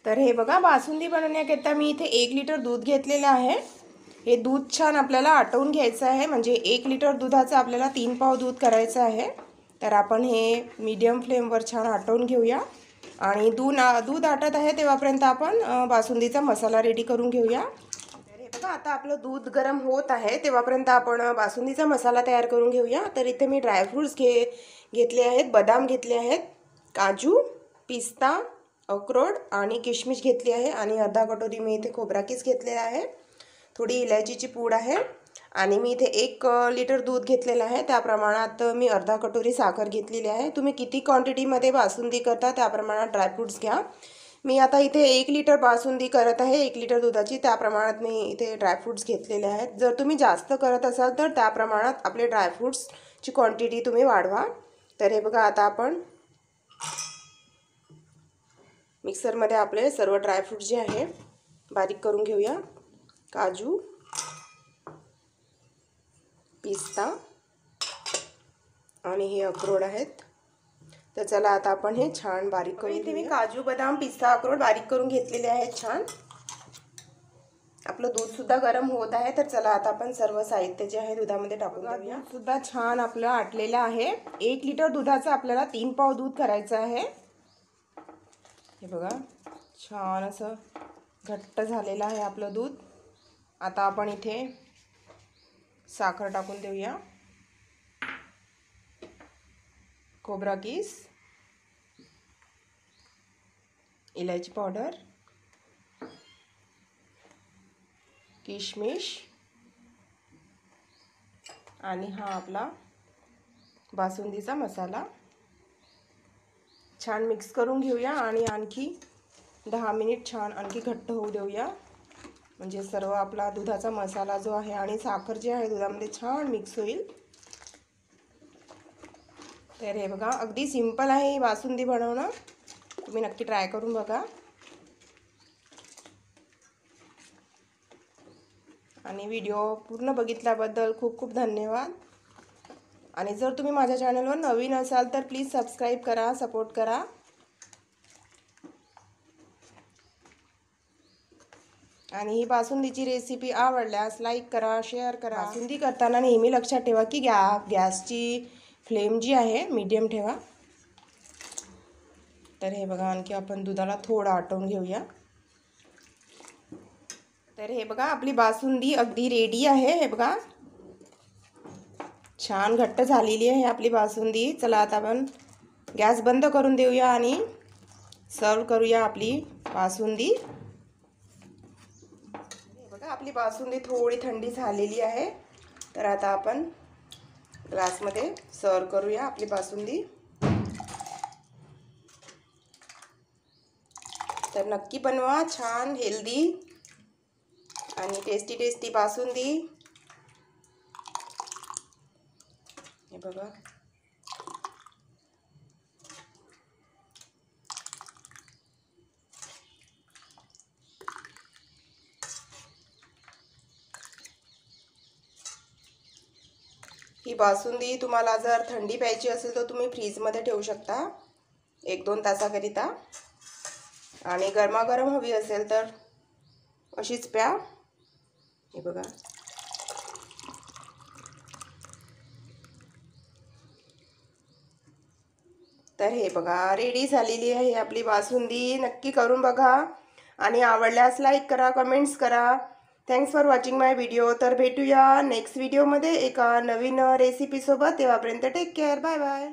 तर हे बघा, बासुंदी बनवण्याकरिता मी इथे 1 लिटर दूध घेतलेलं आहे। हे दूध छान आपल्याला आटवून घ्यायचं आहे, म्हणजे 1 लिटर दुधाचं आपल्याला 3 पाव दूध करायचं आहे। तर आपण हे मीडियम फ्लेमवर छान आटवून घेऊया आणि दूध आटत आहे तेव्हापर्यंत आपण बासुंदीचा मसाला रेडी करून घेऊया। तर हे बघा, आता आपलं दूध गरम होत आहे तेव्हापर्यंत आपण बासुंदीचा मसाला तयार करून घेऊया। तर इथे मी ड्रायफ्रूट्स घेतले आहेत, बदाम घेतले आहेत, काजू, पिस्ता, अक्रोड आणि किशमिश घेतली आहे आणि अर्धा कटोरी मी इथे खोबरा किस घेतलेला आहे, थोडी इलायचीची पूड आहे आणि मी इथे 1 लिटर दूध घेतलेलं आहे, त्या प्रमाणात मी अर्धा कटोरी साखर घेतलेली आहे। तुम्ही किती क्वांटिटीमध्ये बासुंदी करता त्या प्रमाणात ड्रायफ्रूट्स घ्या। मी आता इथे 1 लिटर बासुंदी करत आहे, 1 लिटर दुधाची, त्या प्रमाणात मी इथे ड्रायफ्रूट्स घेतलेले आहेत। जर तुम्ही जास्त करत असाल तर त्या प्रमाणात आपले ड्रायफ्रूट्सची क्वांटिटी तुम्ही वाढवा। तर हे बघा, आता आपण मिक्सरमध्ये आपले सर्व ड्रायफ्रूट जे आहे बारीक करून घेऊया। काजू, पिस्ता आणि हे अक्रोड आहेत। तर चला आता आपण हे छान बारीक करून इथे मी काजू, बदाम, पिस्ता, अक्रोड बारीक करून घेतलेले आहेत छान। आपलं दूध सुद्धा गरम होत आहे, तर चला आता आपण सर्व साहित्य जे आहे दुधामध्ये टाकून घेऊया। सुद्धा छान आपलं आटलेलं आहे। 1 लिटर दुधाचं आपल्याला 3 पाव दूध करायचं आहे। हे बघा, छान असं घट्ट झालेलं आहे आपलं दूध। आता आपण इथे साखर टाकून देऊया, खोबरा किस, इलायची पावडर, किशमिश आणि हा आपला बासुंदीचा मसाला छान मिक्स करून घेऊया आणि आणखी 10 मिनिट छान आणखी घट्ट होऊ देऊया, म्हणजे सर्व आपला दुधाचा मसाला जो आहे आणि साखर जी आहे दुधामध्ये छान मिक्स होईल। तर हे बघा, अगदी सिंपल आहे ही बासुंदी बनवणं, तुम्ही नक्की ट्राय करून बघा। आणि व्हिडिओ पूर्ण बघितल्याबद्दल खूप खूप धन्यवाद। आणि जर तुम्ही माझ्या चॅनलवर नवीन असाल तर प्लीज सबस्क्राईब करा, सपोर्ट करा। आणि ही बासुंदीची रेसिपी आवडल्यास लाईक करा, शेअर करा। बासुंदी करताना नेहमी लक्षात ठेवा की गॅसची फ्लेम जी आहे मीडियम ठेवा। तर हे बघा, आणखी आपण दुधाला थोडं आटवून घेऊया। तर हे बघा, आपली बासुंदी अगदी रेडी आहे। हे बघा, छान घट्ट झालेली आहे आपली बासुंदी। चला आता आपण गॅस बंद करून देऊया आणि सर्व करूया आपली बासुंदी। हे बघा, आपली बासुंदी थोडी थंडी झालेली आहे, तर आता आपण ग्लासमध्ये सर्व करूया आपली बासुंदी। तर नक्की बनवा छान हेल्दी आणि टेस्टी बासुंदी। हे बघा, ही बासुंदी तुम्हाला जर थंडी प्यायची असेल तर तुम्ही फ्रीजमध्ये ठेवू शकता 1-2 तासाकरिता, आणि गरमागरम हवी असेल तर अशीच प्या। हे बघा, तर हे बघा रेडी झालेली आहे आपली बासुंदी। नक्की करून बघा आणि आवडल्यास लाईक करा, कमेंट्स करा। Thanks for watching my video. तर भेटूया नेक्स्ट व्हिडिओमध्ये एका नवीन रेसिपीसोबत, तेव्हापर्यंत टेक केअर, बाय बाय।